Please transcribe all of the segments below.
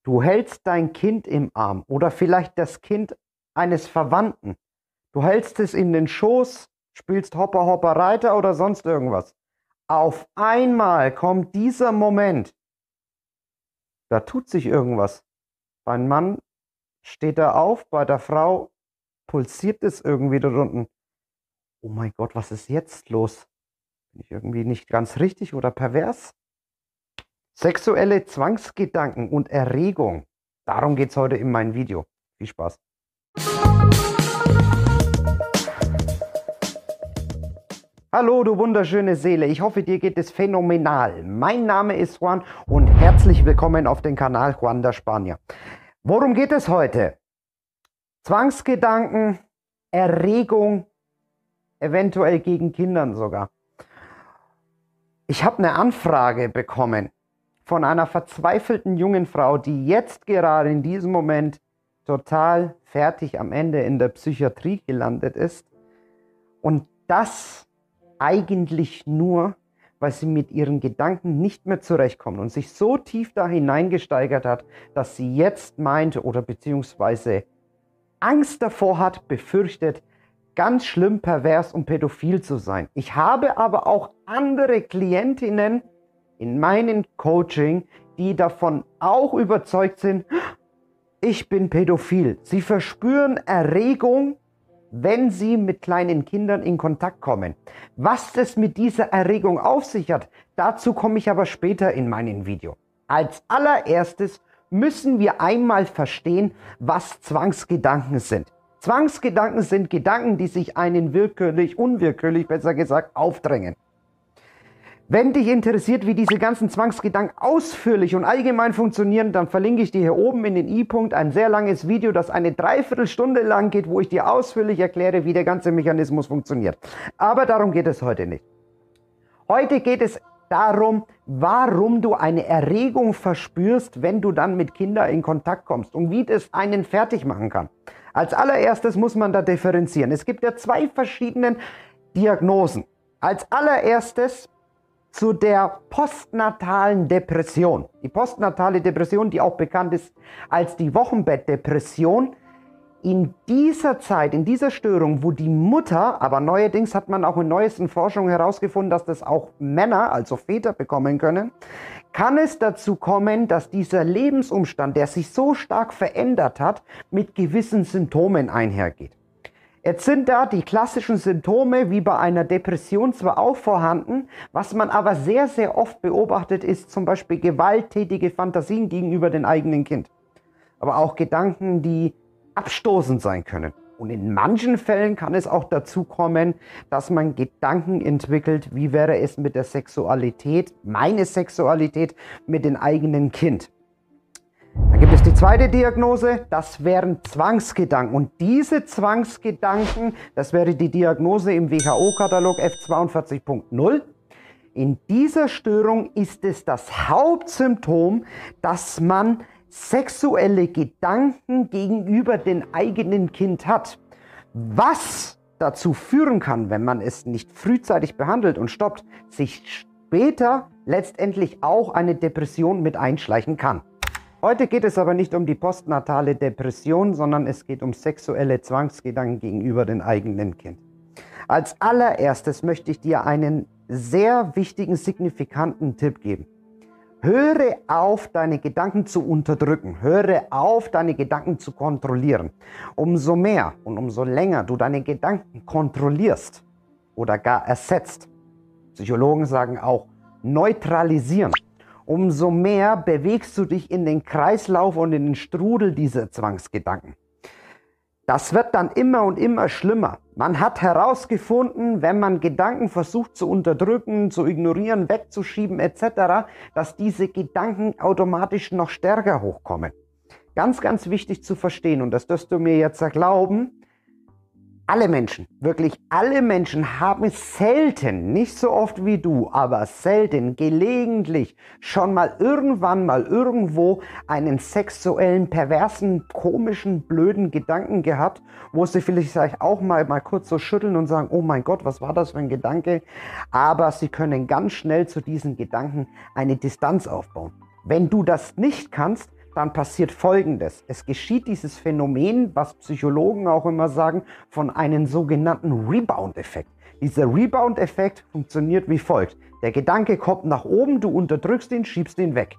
Du hältst dein Kind im Arm oder vielleicht das Kind eines Verwandten. Du hältst es in den Schoß, spielst Hopper, Hopper, Reiter oder sonst irgendwas. Auf einmal kommt dieser Moment, da tut sich irgendwas. Beim Mann steht er auf, bei der Frau pulsiert es irgendwie dort unten. Oh mein Gott, was ist jetzt los? Bin ich irgendwie nicht ganz richtig oder pervers? Sexuelle Zwangsgedanken und Erregung. Darum geht es heute in meinem Video. Viel Spaß. Hallo, du wunderschöne Seele. Ich hoffe, dir geht es phänomenal. Mein Name ist Juan und herzlich willkommen auf dem Kanal Juan der Spanier. Worum geht es heute? Zwangsgedanken, Erregung, eventuell gegen Kindern sogar. Ich habe eine Anfrage bekommen von einer verzweifelten jungen Frau, die jetzt gerade in diesem Moment total fertig am Ende in der Psychiatrie gelandet ist. Und das eigentlich nur, weil sie mit ihren Gedanken nicht mehr zurechtkommt und sich so tief da hineingesteigert hat, dass sie jetzt meint oder beziehungsweise Angst davor hat, befürchtet, ganz schlimm pervers und pädophil zu sein. Ich habe aber auch andere Klientinnen in meinem Coaching, die davon auch überzeugt sind, ich bin pädophil. Sie verspüren Erregung, wenn sie mit kleinen Kindern in Kontakt kommen. Was das mit dieser Erregung auf sich hat, dazu komme ich aber später in meinem Video. Als allererstes müssen wir einmal verstehen, was Zwangsgedanken sind. Zwangsgedanken sind Gedanken, die sich einen willkürlich, unwillkürlich, besser gesagt, aufdrängen. Wenn dich interessiert, wie diese ganzen Zwangsgedanken ausführlich und allgemein funktionieren, dann verlinke ich dir hier oben in den i-Punkt ein sehr langes Video, das eine Dreiviertelstunde lang geht, wo ich dir ausführlich erkläre, wie der ganze Mechanismus funktioniert. Aber darum geht es heute nicht. Heute geht es darum, warum du eine Erregung verspürst, wenn du dann mit Kindern in Kontakt kommst und wie das einen fertig machen kann. Als allererstes muss man da differenzieren. Es gibt ja zwei verschiedene Diagnosen. Als allererstes zu der postnatalen Depression. Die postnatale Depression, die auch bekannt ist als die Wochenbettdepression. In dieser Zeit, in dieser Störung, wo die Mutter, aber neuerdings hat man auch in neuesten Forschungen herausgefunden, dass das auch Männer, also Väter, bekommen können, kann es dazu kommen, dass dieser Lebensumstand, der sich so stark verändert hat, mit gewissen Symptomen einhergeht. Jetzt sind da die klassischen Symptome wie bei einer Depression zwar auch vorhanden, was man aber sehr, sehr oft beobachtet, ist zum Beispiel gewalttätige Fantasien gegenüber dem eigenen Kind. Aber auch Gedanken, die abstoßend sein können. Und in manchen Fällen kann es auch dazu kommen, dass man Gedanken entwickelt, wie wäre es mit der Sexualität, meine Sexualität mit dem eigenen Kind. Dann gibt es die zweite Diagnose, das wären Zwangsgedanken. Und diese Zwangsgedanken, das wäre die Diagnose im WHO-Katalog F42.0. In dieser Störung ist es das Hauptsymptom, dass man sexuelle Gedanken gegenüber dem eigenen Kind hat. Was dazu führen kann, wenn man es nicht frühzeitig behandelt und stoppt, sich später letztendlich auch eine Depression mit einschleichen kann. Heute geht es aber nicht um die postnatale Depression, sondern es geht um sexuelle Zwangsgedanken gegenüber dem eigenen Kind. Als allererstes möchte ich dir einen sehr wichtigen, signifikanten Tipp geben. Höre auf, deine Gedanken zu unterdrücken. Höre auf, deine Gedanken zu kontrollieren. Umso mehr und umso länger du deine Gedanken kontrollierst oder gar ersetzt, Psychologen sagen auch neutralisieren, umso mehr bewegst du dich in den Kreislauf und in den Strudel dieser Zwangsgedanken. Das wird dann immer und immer schlimmer. Man hat herausgefunden, wenn man Gedanken versucht zu unterdrücken, zu ignorieren, wegzuschieben etc., dass diese Gedanken automatisch noch stärker hochkommen. Ganz, ganz wichtig zu verstehen, und das wirst du mir jetzt glauben, alle Menschen, wirklich alle Menschen haben selten, nicht so oft wie du, aber selten, gelegentlich schon mal irgendwann mal irgendwo einen sexuellen, perversen, komischen, blöden Gedanken gehabt, wo sie vielleicht auch mal kurz so schütteln und sagen, oh mein Gott, was war das für ein Gedanke? Aber sie können ganz schnell zu diesen Gedanken eine Distanz aufbauen. Wenn du das nicht kannst, dann passiert Folgendes. Es geschieht dieses Phänomen, was Psychologen auch immer sagen, von einem sogenannten Rebound-Effekt. Dieser Rebound-Effekt funktioniert wie folgt. Der Gedanke kommt nach oben, du unterdrückst ihn, schiebst ihn weg.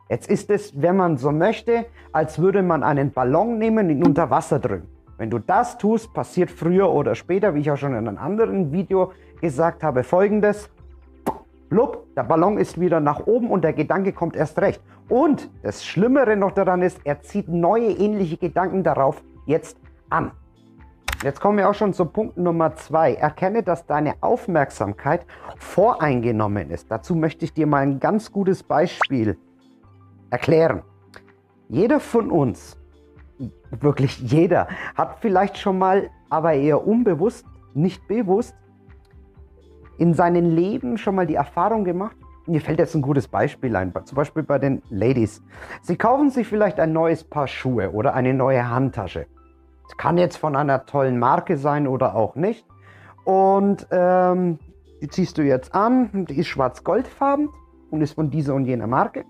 Jetzt ist es, wenn man so möchte, als würde man einen Ballon nehmen und ihn unter Wasser drücken. Wenn du das tust, passiert früher oder später, wie ich auch schon in einem anderen Video gesagt habe, Folgendes. Blub, der Ballon ist wieder nach oben und der Gedanke kommt erst recht. Und das Schlimmere noch daran ist, er zieht neue ähnliche Gedanken darauf jetzt an. Jetzt kommen wir auch schon zu Punkt Nummer 2. Erkenne, dass deine Aufmerksamkeit voreingenommen ist. Dazu möchte ich dir mal ein ganz gutes Beispiel erklären. Jeder von uns, wirklich jeder, hat vielleicht schon mal, aber eher unbewusst, nicht bewusst, in seinem Leben schon mal die Erfahrung gemacht. Mir fällt jetzt ein gutes Beispiel ein, zum Beispiel bei den Ladies. Sie kaufen sich vielleicht ein neues Paar Schuhe oder eine neue Handtasche. Es kann jetzt von einer tollen Marke sein oder auch nicht. Und die ziehst du jetzt an, die ist schwarz-goldfarben und ist von dieser und jener Marke.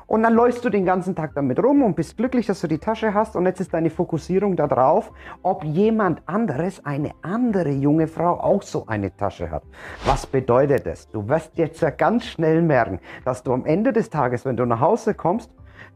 Und dann läufst du den ganzen Tag damit rum und bist glücklich, dass du die Tasche hast. Und jetzt ist deine Fokussierung darauf, ob jemand anderes, eine andere junge Frau, auch so eine Tasche hat. Was bedeutet das? Du wirst jetzt ja ganz schnell merken, dass du am Ende des Tages, wenn du nach Hause kommst,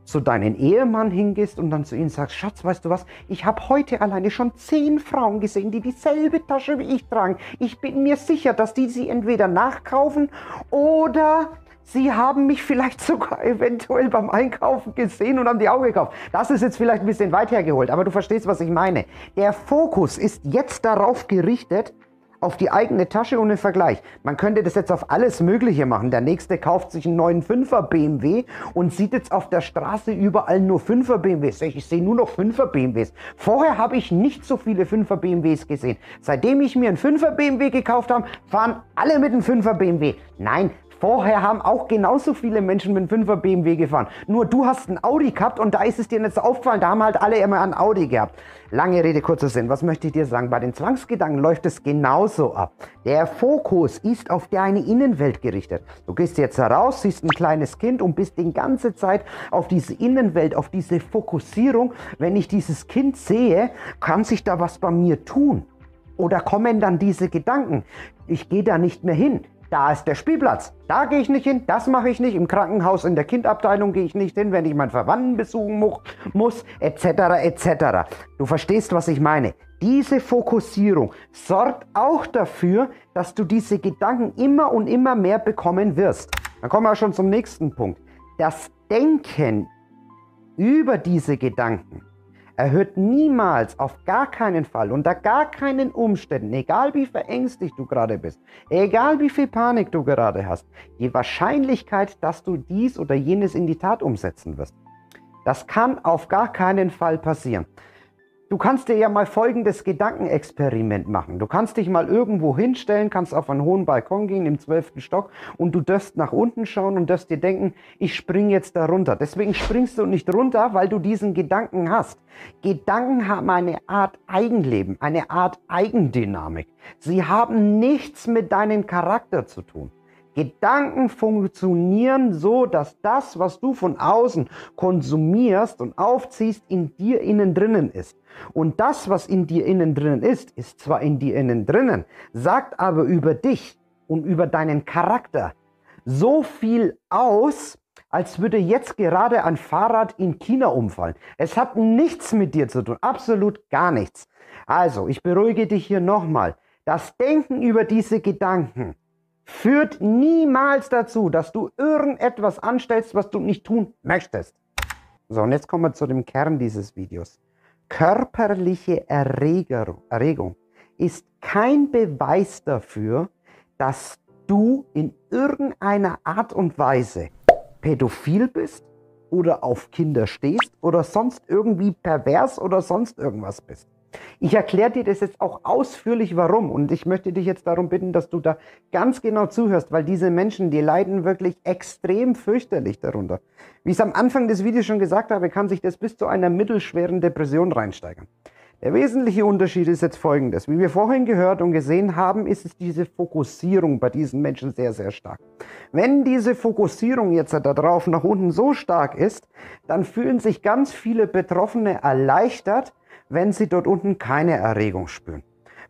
zu deinem Ehemann hingehst und dann zu ihm sagst, Schatz, weißt du was, ich habe heute alleine schon 10 Frauen gesehen, die dieselbe Tasche wie ich tragen. Ich bin mir sicher, dass die sie entweder nachkaufen oder sie haben mich vielleicht sogar eventuell beim Einkaufen gesehen und haben die auch gekauft. Das ist jetzt vielleicht ein bisschen weit hergeholt, aber du verstehst, was ich meine. Der Fokus ist jetzt darauf gerichtet, auf die eigene Tasche und den Vergleich. Man könnte das jetzt auf alles Mögliche machen. Der Nächste kauft sich einen neuen 5er BMW und sieht jetzt auf der Straße überall nur 5er BMWs. Ich sehe nur noch 5er BMWs. Vorher habe ich nicht so viele 5er BMWs gesehen. Seitdem ich mir einen 5er BMW gekauft habe, fahren alle mit einem 5er BMW. Nein, vorher haben auch genauso viele Menschen mit einem 5er BMW gefahren. Nur du hast einen Audi gehabt und da ist es dir nicht so aufgefallen, da haben halt alle immer einen Audi gehabt. Lange Rede, kurzer Sinn. Was möchte ich dir sagen? Bei den Zwangsgedanken läuft es genauso ab. Der Fokus ist auf deine Innenwelt gerichtet. Du gehst jetzt heraus, siehst ein kleines Kind und bist die ganze Zeit auf diese Innenwelt, auf diese Fokussierung. Wenn ich dieses Kind sehe, kann sich da was bei mir tun. Oder kommen dann diese Gedanken, ich gehe da nicht mehr hin. Da ist der Spielplatz, da gehe ich nicht hin, das mache ich nicht, im Krankenhaus, in der Kindabteilung gehe ich nicht hin, wenn ich meinen Verwandten besuchen muss, etc. etc. Du verstehst, was ich meine. Diese Fokussierung sorgt auch dafür, dass du diese Gedanken immer und immer mehr bekommen wirst. Dann kommen wir auch schon zum nächsten Punkt. Das Denken über diese Gedanken erhöht niemals, auf gar keinen Fall, unter gar keinen Umständen, egal wie verängstigt du gerade bist, egal wie viel Panik du gerade hast, die Wahrscheinlichkeit, dass du dies oder jenes in die Tat umsetzen wirst. Das kann auf gar keinen Fall passieren. Du kannst dir ja mal folgendes Gedankenexperiment machen. Du kannst dich mal irgendwo hinstellen, kannst auf einen hohen Balkon gehen im 12. Stock und du darfst nach unten schauen und darfst dir denken, ich springe jetzt da runter. Deswegen springst du nicht runter, weil du diesen Gedanken hast. Gedanken haben eine Art Eigenleben, eine Art Eigendynamik. Sie haben nichts mit deinem Charakter zu tun. Gedanken funktionieren so, dass das, was du von außen konsumierst und aufziehst, in dir innen drinnen ist. Und das, was in dir innen drinnen ist zwar in dir innen drinnen, sagt aber über dich und über deinen Charakter so viel aus, als würde jetzt gerade ein Fahrrad in China umfallen. Es hat nichts mit dir zu tun, absolut gar nichts. Also, ich beruhige dich hier nochmal. Das Denken über diese Gedanken führt niemals dazu, dass du irgendetwas anstellst, was du nicht tun möchtest. So, und jetzt kommen wir zu dem Kern dieses Videos. Körperliche Erregung ist kein Beweis dafür, dass du in irgendeiner Art und Weise pädophil bist oder auf Kinder stehst oder sonst irgendwie pervers oder sonst irgendwas bist. Ich erkläre dir das jetzt auch ausführlich, warum. Und ich möchte dich jetzt darum bitten, dass du da ganz genau zuhörst, weil diese Menschen, die leiden wirklich extrem fürchterlich darunter. Wie ich es am Anfang des Videos schon gesagt habe, kann sich das bis zu einer mittelschweren Depression reinsteigern. Der wesentliche Unterschied ist jetzt folgendes. Wie wir vorhin gehört und gesehen haben, ist es diese Fokussierung bei diesen Menschen sehr, sehr stark. Wenn diese Fokussierung jetzt da drauf nach unten so stark ist, dann fühlen sich ganz viele Betroffene erleichtert, wenn sie dort unten keine Erregung spüren.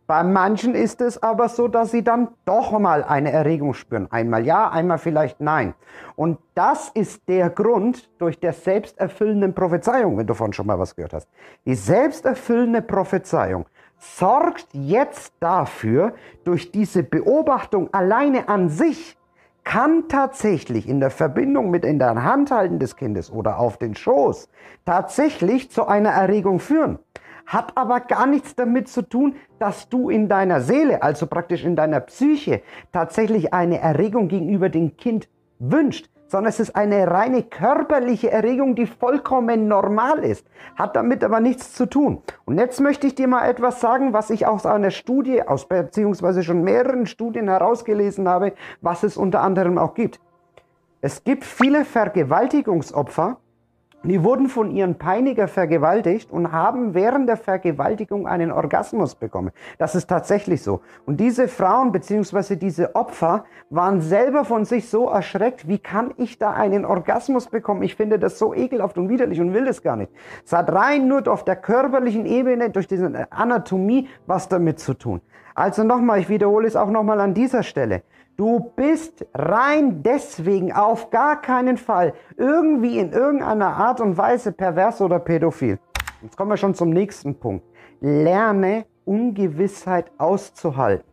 Bei manchen ist es aber so, dass sie dann doch mal eine Erregung spüren. Einmal ja, einmal vielleicht nein. Und das ist der Grund durch der selbsterfüllenden Prophezeiung, wenn du davon schon mal was gehört hast. Die selbsterfüllende Prophezeiung sorgt jetzt dafür, durch diese Beobachtung alleine an sich, kann tatsächlich in der Verbindung mit in der Hand halten des Kindes oder auf den Schoß tatsächlich zu einer Erregung führen. Hat aber gar nichts damit zu tun, dass du in deiner Seele, also praktisch in deiner Psyche, tatsächlich eine Erregung gegenüber dem Kind wünscht, sondern es ist eine reine körperliche Erregung, die vollkommen normal ist. Hat damit aber nichts zu tun. Und jetzt möchte ich dir mal etwas sagen, was ich aus einer Studie, beziehungsweise schon mehreren Studien herausgelesen habe, was es unter anderem auch gibt. Es gibt viele Vergewaltigungsopfer, die wurden von ihren Peiniger vergewaltigt und haben während der Vergewaltigung einen Orgasmus bekommen. Das ist tatsächlich so. Und diese Frauen bzw. diese Opfer waren selber von sich so erschreckt, wie kann ich da einen Orgasmus bekommen? Ich finde das so ekelhaft und widerlich und will das gar nicht. Es hat rein nur auf der körperlichen Ebene, durch diese Anatomie, was damit zu tun. Also nochmal, ich wiederhole es auch nochmal an dieser Stelle. Du bist rein deswegen auf gar keinen Fall irgendwie in irgendeiner Art und Weise pervers oder pädophil. Jetzt kommen wir schon zum nächsten Punkt. Lerne Ungewissheit auszuhalten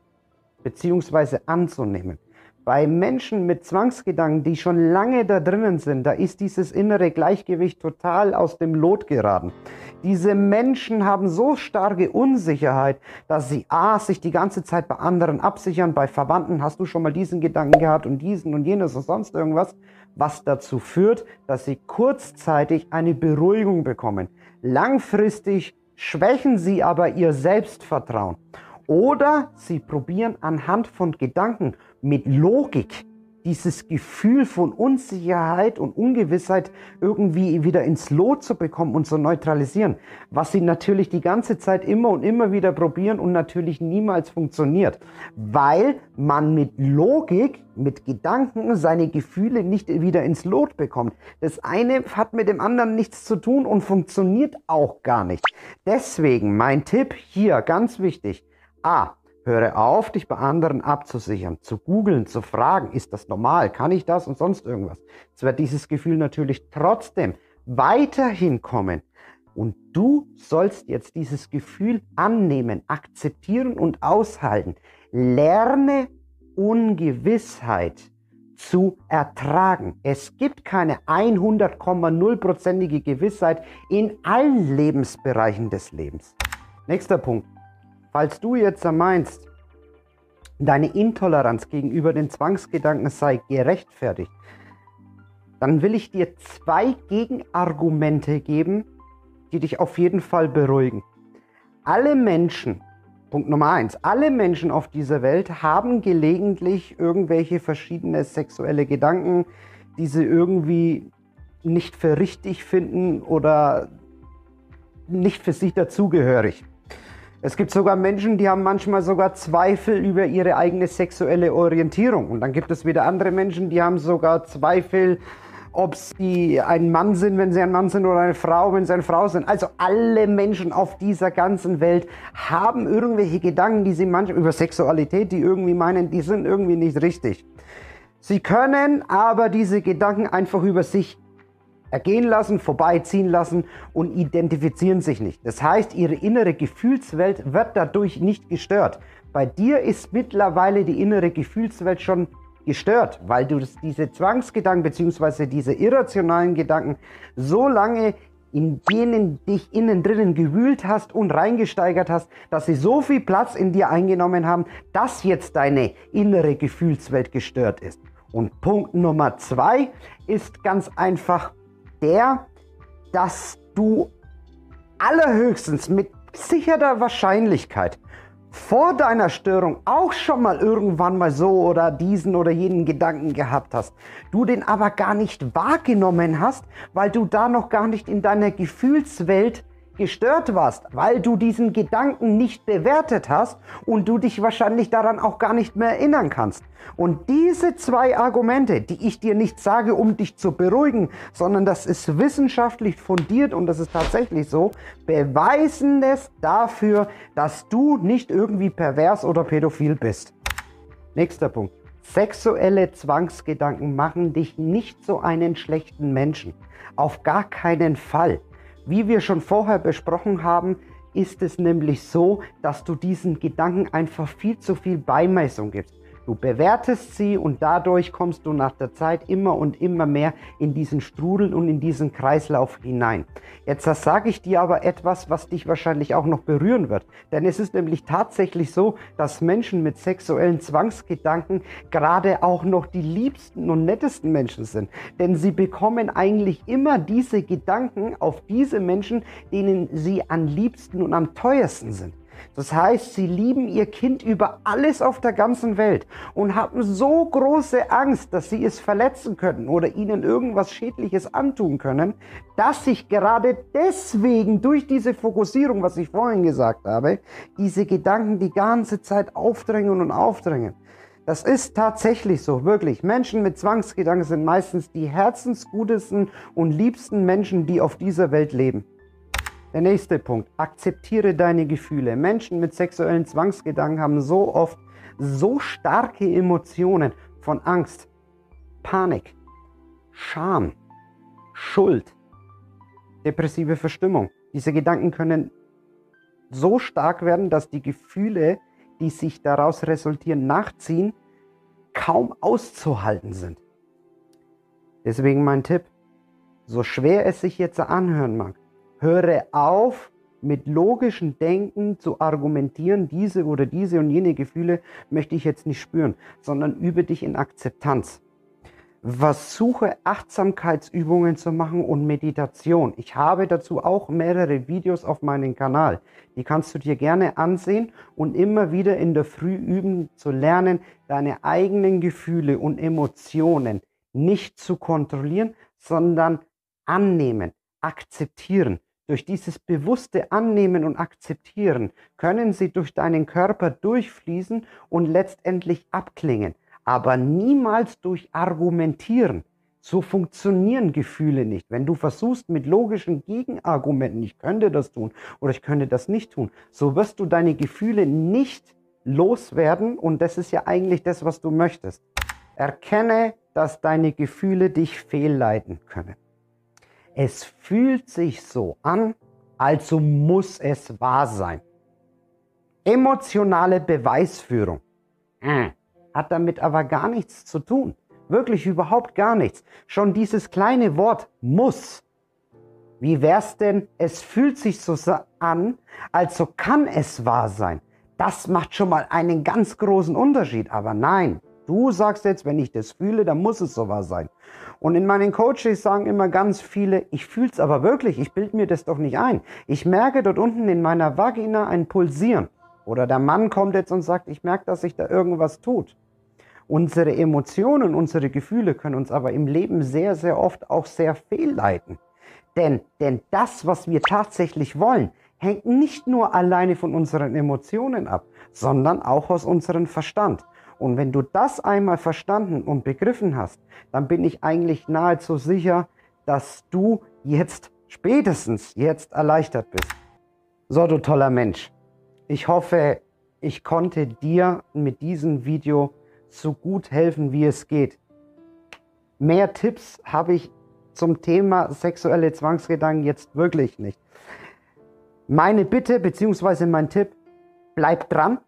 bzw. anzunehmen. Bei Menschen mit Zwangsgedanken, die schon lange da drinnen sind, da ist dieses innere Gleichgewicht total aus dem Lot geraten. Diese Menschen haben so starke Unsicherheit, dass sie sich die ganze Zeit bei anderen absichern, bei Verwandten hast du schon mal diesen Gedanken gehabt und diesen und jenes und sonst irgendwas, was dazu führt, dass sie kurzzeitig eine Beruhigung bekommen. Langfristig schwächen sie aber ihr Selbstvertrauen. Oder sie probieren anhand von Gedanken mit Logik dieses Gefühl von Unsicherheit und Ungewissheit irgendwie wieder ins Lot zu bekommen und zu neutralisieren, was sie natürlich die ganze Zeit immer und immer wieder probieren und natürlich niemals funktioniert, weil man mit Logik, mit Gedanken seine Gefühle nicht wieder ins Lot bekommt. Das eine hat mit dem anderen nichts zu tun und funktioniert auch gar nicht. Deswegen mein Tipp hier, ganz wichtig, höre auf, dich bei anderen abzusichern, zu googeln, zu fragen, ist das normal, kann ich das und sonst irgendwas. Es wird dieses Gefühl natürlich trotzdem weiterhin kommen. Und du sollst jetzt dieses Gefühl annehmen, akzeptieren und aushalten. Lerne Ungewissheit zu ertragen. Es gibt keine 100,0%ige Gewissheit in allen Lebensbereichen des Lebens. Nächster Punkt. Falls du jetzt meinst, deine Intoleranz gegenüber den Zwangsgedanken sei gerechtfertigt, dann will ich dir 2 Gegenargumente geben, die dich auf jeden Fall beruhigen. Alle Menschen, Punkt Nummer 1, alle Menschen auf dieser Welt haben gelegentlich irgendwelche verschiedene sexuelle Gedanken, die sie irgendwie nicht für richtig finden oder nicht für sich dazugehörig. Es gibt sogar Menschen, die haben manchmal sogar Zweifel über ihre eigene sexuelle Orientierung. Und dann gibt es wieder andere Menschen, die haben sogar Zweifel, ob sie ein Mann sind, wenn sie ein Mann sind, oder eine Frau, wenn sie eine Frau sind. Also alle Menschen auf dieser ganzen Welt haben irgendwelche Gedanken, die sie manchmal über Sexualität, die irgendwie meinen, die sind irgendwie nicht richtig. Sie können aber diese Gedanken einfach über sich ergehen lassen, vorbeiziehen lassen und identifizieren sich nicht. Das heißt, ihre innere Gefühlswelt wird dadurch nicht gestört. Bei dir ist mittlerweile die innere Gefühlswelt schon gestört, weil du diese Zwangsgedanken bzw. diese irrationalen Gedanken so lange in denen dich innen drinnen gewühlt hast und reingesteigert hast, dass sie so viel Platz in dir eingenommen haben, dass jetzt deine innere Gefühlswelt gestört ist. Und Punkt Nummer 2 ist ganz einfach dass du allerhöchstens mit sicherer Wahrscheinlichkeit vor deiner Störung auch schon mal irgendwann mal so oder diesen oder jenen Gedanken gehabt hast, du den aber gar nicht wahrgenommen hast, weil du da noch gar nicht in deiner Gefühlswelt gestört warst, weil du diesen Gedanken nicht bewertet hast und du dich wahrscheinlich daran auch gar nicht mehr erinnern kannst. Und diese zwei Argumente, die ich dir nicht sage, um dich zu beruhigen, sondern das ist wissenschaftlich fundiert und das ist tatsächlich so, beweisen es dafür, dass du nicht irgendwie pervers oder pädophil bist. Nächster Punkt. Sexuelle Zwangsgedanken machen dich nicht zu einem schlechten Menschen. Auf gar keinen Fall. Wie wir schon vorher besprochen haben, ist es nämlich so, dass du diesen Gedanken einfach viel zu viel Beimessung gibst. Du bewertest sie und dadurch kommst du nach der Zeit immer und immer mehr in diesen Strudel und in diesen Kreislauf hinein. Jetzt sage ich dir aber etwas, was dich wahrscheinlich auch noch berühren wird. Denn es ist nämlich tatsächlich so, dass Menschen mit sexuellen Zwangsgedanken gerade auch noch die liebsten und nettesten Menschen sind. Denn sie bekommen eigentlich immer diese Gedanken auf diese Menschen, denen sie am liebsten und am teuersten sind. Das heißt, sie lieben ihr Kind über alles auf der ganzen Welt und haben so große Angst, dass sie es verletzen können oder ihnen irgendwas Schädliches antun können, dass sich gerade deswegen durch diese Fokussierung, was ich vorhin gesagt habe, diese Gedanken die ganze Zeit aufdrängen und aufdrängen. Das ist tatsächlich so, wirklich. Menschen mit Zwangsgedanken sind meistens die herzensgutesten und liebsten Menschen, die auf dieser Welt leben. Der nächste Punkt, akzeptiere deine Gefühle. Menschen mit sexuellen Zwangsgedanken haben so oft so starke Emotionen von Angst, Panik, Scham, Schuld, depressive Verstimmung. Diese Gedanken können so stark werden, dass die Gefühle, die sich daraus resultieren, nachziehen, kaum auszuhalten sind. Deswegen mein Tipp, so schwer es sich jetzt anhören mag, höre auf, mit logischem Denken zu argumentieren, diese oder diese und jene Gefühle möchte ich jetzt nicht spüren, sondern übe dich in Akzeptanz. Versuche Achtsamkeitsübungen zu machen und Meditation. Ich habe dazu auch mehrere Videos auf meinem Kanal. Die kannst du dir gerne ansehen und immer wieder in der Früh üben zu lernen, deine eigenen Gefühle und Emotionen nicht zu kontrollieren, sondern annehmen, akzeptieren. Durch dieses bewusste Annehmen und Akzeptieren können sie durch deinen Körper durchfließen und letztendlich abklingen, aber niemals durch Argumentieren. So funktionieren Gefühle nicht. Wenn du versuchst mit logischen Gegenargumenten, ich könnte das tun oder ich könnte das nicht tun, so wirst du deine Gefühle nicht loswerden und das ist ja eigentlich das, was du möchtest. Erkenne, dass deine Gefühle dich fehlleiten können. Es fühlt sich so an, also muss es wahr sein. Emotionale Beweisführung hat damit aber gar nichts zu tun. Wirklich überhaupt gar nichts. Schon dieses kleine Wort muss. Wie wär's denn, es fühlt sich so an, also kann es wahr sein. Das macht schon mal einen ganz großen Unterschied. Aber nein, du sagst jetzt, wenn ich das fühle, dann muss es so wahr sein. Und in meinen Coaches sagen immer ganz viele, ich fühle es aber wirklich, ich bilde mir das doch nicht ein. Ich merke dort unten in meiner Vagina ein Pulsieren. Oder der Mann kommt jetzt und sagt, ich merke, dass sich da irgendwas tut. Unsere Emotionen, unsere Gefühle können uns aber im Leben sehr, sehr oft auch sehr fehlleiten. Denn das, was wir tatsächlich wollen, hängt nicht nur alleine von unseren Emotionen ab, sondern auch aus unserem Verstand. Und wenn du das einmal verstanden und begriffen hast, dann bin ich eigentlich nahezu sicher, dass du jetzt, spätestens jetzt erleichtert bist. So, du toller Mensch. Ich hoffe, ich konnte dir mit diesem Video so gut helfen, wie es geht. Mehr Tipps habe ich zum Thema sexuelle Zwangsgedanken jetzt wirklich nicht. Meine Bitte bzw. mein Tipp, bleib dran.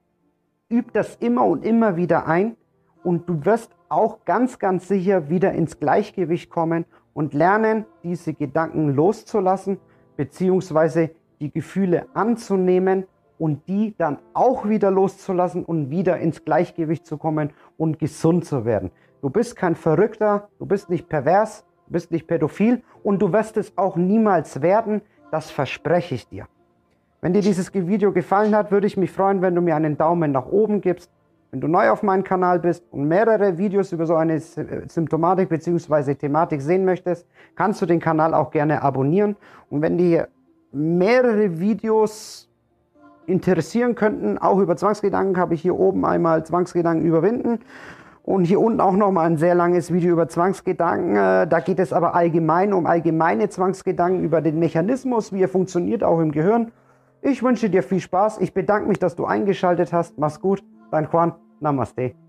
Üb das immer und immer wieder ein und du wirst auch ganz, ganz sicher wieder ins Gleichgewicht kommen und lernen, diese Gedanken loszulassen, beziehungsweise die Gefühle anzunehmen und die dann auch wieder loszulassen und wieder ins Gleichgewicht zu kommen und gesund zu werden. Du bist kein Verrückter, du bist nicht pervers, du bist nicht pädophil und du wirst es auch niemals werden, das verspreche ich dir. Wenn dir dieses Video gefallen hat, würde ich mich freuen, wenn du mir einen Daumen nach oben gibst. Wenn du neu auf meinem Kanal bist und mehrere Videos über so eine Symptomatik bzw. Thematik sehen möchtest, kannst du den Kanal auch gerne abonnieren. Und wenn dir mehrere Videos interessieren könnten, auch über Zwangsgedanken, habe ich hier oben einmal Zwangsgedanken überwinden und hier unten auch nochmal ein sehr langes Video über Zwangsgedanken. Da geht es aber allgemein um allgemeine Zwangsgedanken, über den Mechanismus, wie er funktioniert, auch im Gehirn. Ich wünsche dir viel Spaß. Ich bedanke mich, dass du eingeschaltet hast. Mach's gut. Dein Juan. Namaste.